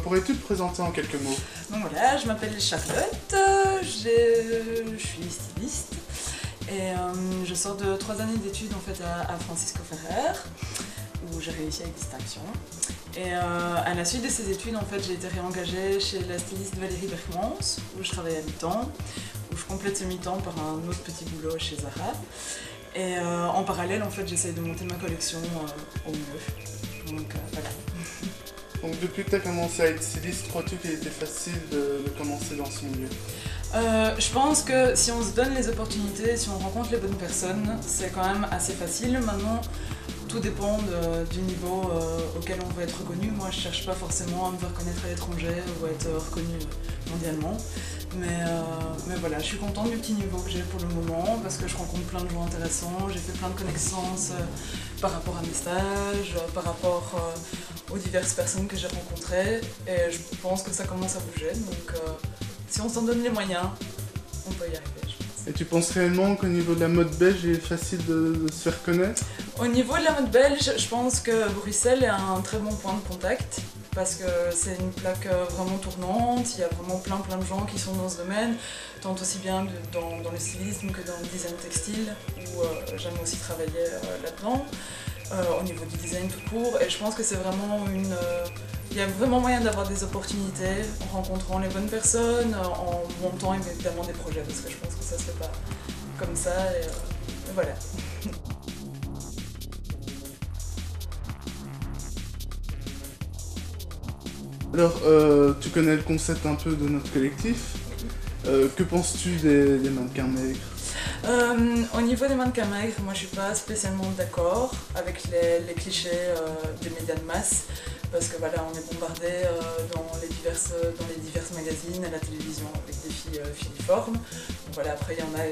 pourrais-tu te présenter en quelques mots? Donc voilà, je m'appelle Charlotte, je suis styliste et je sors de 3 années d'études en fait à Francisco Ferrer où j'ai réussi avec distinction. Et à la suite de ces études, en fait, j'ai été réengagée chez la styliste Valérie Berkmans où je travaille à mi-temps, où je complète ce mi-temps par un autre petit boulot chez Zara. Et en parallèle, en fait, j'essaye de monter ma collection au mieux. Donc voilà. Donc depuis que tu as commencé à être styliste, crois-tu qu'il était facile de commencer dans ce milieu? Je pense que si on se donne les opportunités, si on rencontre les bonnes personnes, c'est quand même assez facile. Maintenant, tout dépend du niveau auquel on veut être reconnu. Moi, je cherche pas forcément à me faire connaître à l'étranger ou à être reconnue mondialement. Mais voilà, je suis contente du petit niveau que j'ai pour le moment parce que je rencontre plein de gens intéressants, j'ai fait plein de connaissances par rapport à mes stages, par rapport aux diverses personnes que j'ai rencontrées et je pense que ça commence à bouger, donc si on s'en donne les moyens, on peut y arriver, je pense. Et tu penses réellement qu'au niveau de la mode belge, il est facile de se faire connaître? Au niveau de la mode belge, je pense que Bruxelles est un très bon point de contact parce que c'est une plaque vraiment tournante, il y a vraiment plein de gens qui sont dans ce domaine, tant aussi bien dans le stylisme que dans le design textile, où j'aime aussi travailler là-dedans, au niveau du design tout court, et je pense que c'est vraiment il y a vraiment moyen d'avoir des opportunités en rencontrant les bonnes personnes, en montant évidemment des projets, parce que je pense que ça se fait pas comme ça, et voilà. Alors, tu connais le concept un peu de notre collectif. Que penses-tu des mannequins maigres? Au niveau des mannequins maigres, moi je suis pas spécialement d'accord avec les clichés des médias de masse parce que voilà, on est bombardé dans les diverses magazines, à la télévision avec des filles filiformes. Donc voilà, après il y en a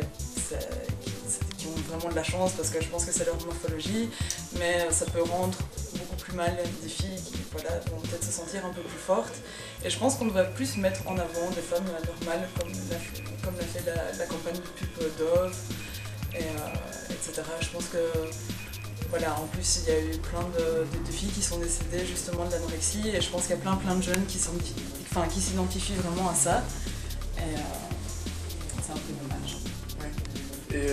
qui ont vraiment de la chance parce que je pense que c'est leur morphologie, mais ça peut rendre beaucoup plus mal des filles qui voilà, vont peut-être se sentir un peu plus fortes. Et je pense qu'on devrait plus mettre en avant des femmes normales comme l'a fait la campagne de pub Dove, etc. Je pense que voilà, en plus il y a eu plein de filles qui sont décédées justement de l'anorexie et je pense qu'il y a plein de jeunes qui s'identifient vraiment à ça. Et c'est un peu dommage. Et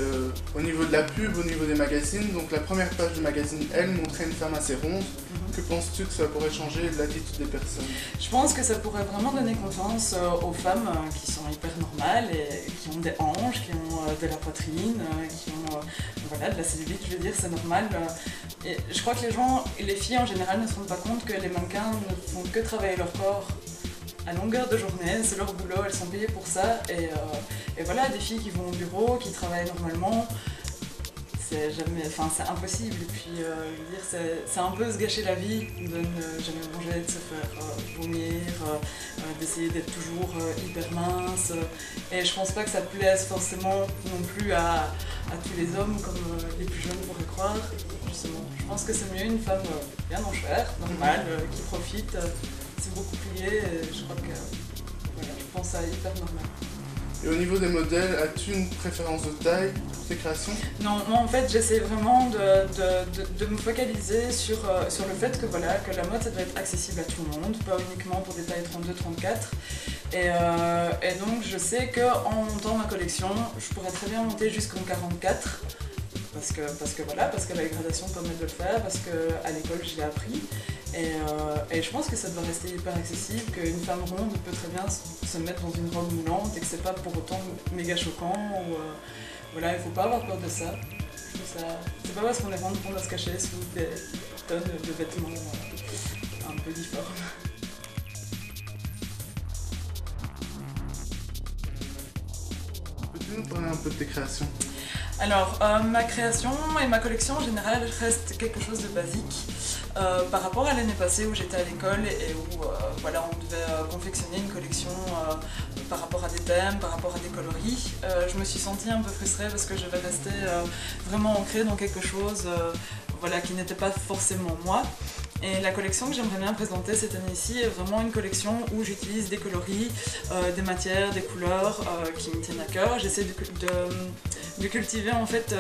au niveau de la pub, au niveau des magazines, donc la première page du magazine Elle montrait une femme assez ronde. Que penses-tu que ça pourrait changer l'attitude des personnes? Je pense que ça pourrait vraiment donner confiance aux femmes qui sont hyper normales et qui ont des hanches, qui ont de la poitrine, qui ont voilà, de la cellulite, je veux dire, c'est normal. Et je crois que les filles en général ne se rendent pas compte que les mannequins ne font que travailler leur corps à longueur de journée, c'est leur boulot, elles sont payées pour ça. Et voilà, des filles qui vont au bureau, qui travaillent normalement, c'est impossible. Et puis, je veux dire, c'est un peu se gâcher la vie de ne jamais manger, de se faire vomir, d'essayer d'être toujours hyper mince. Et je pense pas que ça plaise forcément non plus à tous les hommes, comme les plus jeunes pourraient croire. Justement, je pense que c'est mieux une femme bien en chair, normale, qui profite. C'est beaucoup plié et je crois que voilà, je pense à hyper normal. Et au niveau des modèles, as-tu une préférence de taille pour tes créations? Non, moi en fait j'essaie vraiment de me focaliser sur le fait que, voilà, que la mode ça doit être accessible à tout le monde, pas uniquement pour des tailles 32-34. Et donc je sais qu'en montant ma collection, je pourrais très bien monter jusqu'en 44. Parce que la gradation permet de le faire, parce qu'à l'école je l'ai appris. Et je pense que ça doit rester hyper accessible, qu'une femme ronde peut très bien se mettre dans une robe moulante et que c'est pas pour autant méga choquant. Voilà, il faut pas avoir peur de ça. C'est pas parce qu'on est ronde qu'on doit se cacher sous des tonnes de vêtements un peu difformes. Peux-tu nous parler un peu de tes créations? Alors, ma création et ma collection en général reste quelque chose de basique. Par rapport à l'année passée où j'étais à l'école et où voilà, on devait confectionner une collection par rapport à des thèmes, par rapport à des coloris, je me suis sentie un peu frustrée parce que je vais rester vraiment ancrée dans quelque chose voilà, qui n'était pas forcément moi. Et la collection que j'aimerais bien présenter cette année-ci est vraiment une collection où j'utilise des coloris, des matières, des couleurs qui me tiennent à cœur. J'essaie de cultiver en fait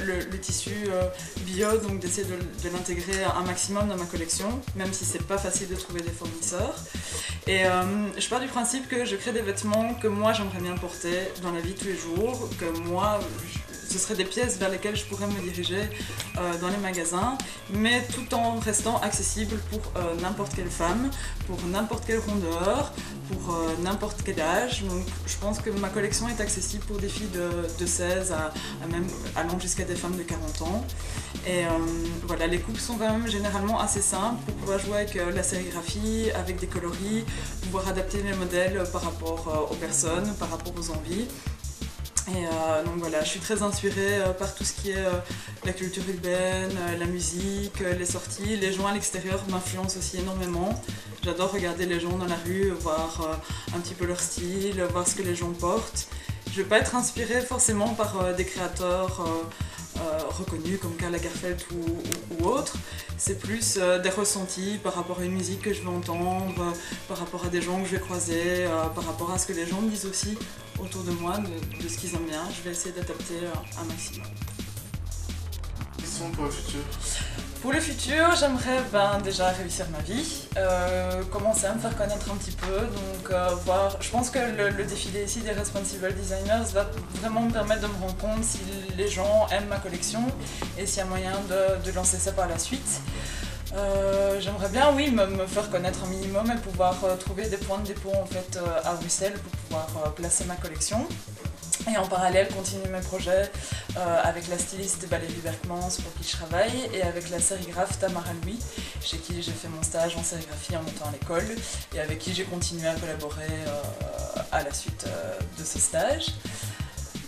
le tissu bio, donc d'essayer de l'intégrer un maximum dans ma collection, même si c'est pas facile de trouver des fournisseurs. Et je pars du principe que je crée des vêtements que moi j'aimerais bien porter dans la vie de tous les jours, que moi ce seraient des pièces vers lesquelles je pourrais me diriger dans les magasins, mais tout en restant accessible pour n'importe quelle femme, pour n'importe quelle rondeur, pour n'importe quel âge. Donc je pense que ma collection est accessible pour des filles de 16 à même allant jusqu'à des femmes de 40 ans. Et voilà, les coupes sont quand même généralement assez simples pour pouvoir jouer avec la sérigraphie, avec des coloris, pouvoir adapter les modèles par rapport aux personnes, par rapport aux envies. Et donc voilà, je suis très inspirée par tout ce qui est la culture urbaine, la musique, les sorties. Les gens à l'extérieur m'influencent aussi énormément. J'adore regarder les gens dans la rue, voir un petit peu leur style, voir ce que les gens portent. Je ne vais pas être inspirée forcément par des créateurs reconnus comme Karl Lagerfeld ou autres. C'est plus des ressentis par rapport à une musique que je vais entendre, par rapport à des gens que je vais croiser, par rapport à ce que les gens me disent aussi autour de moi, de ce qu'ils aiment bien. Je vais essayer d'adapter un maximum. Question pour le futur. Pour le futur, j'aimerais déjà réussir ma vie, commencer à me faire connaître un petit peu, donc voir. Je pense que le défilé ici des Responsible Designers va vraiment me permettre de me rendre compte si les gens aiment ma collection et s'il y a moyen de lancer ça par la suite. J'aimerais bien, oui, me faire connaître un minimum et pouvoir trouver des points de dépôt en fait à Bruxelles pour pouvoir placer ma collection. Et en parallèle, continuer mes projets avec la styliste Valérie Berkmans pour qui je travaille et avec la sérigraphe Tamara Louis, chez qui j'ai fait mon stage en sérigraphie en montant à l'école et avec qui j'ai continué à collaborer à la suite de ce stage.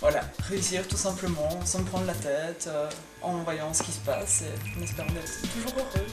Voilà, réussir tout simplement, sans me prendre la tête, en voyant ce qui se passe et en espérant d'être toujours heureuse.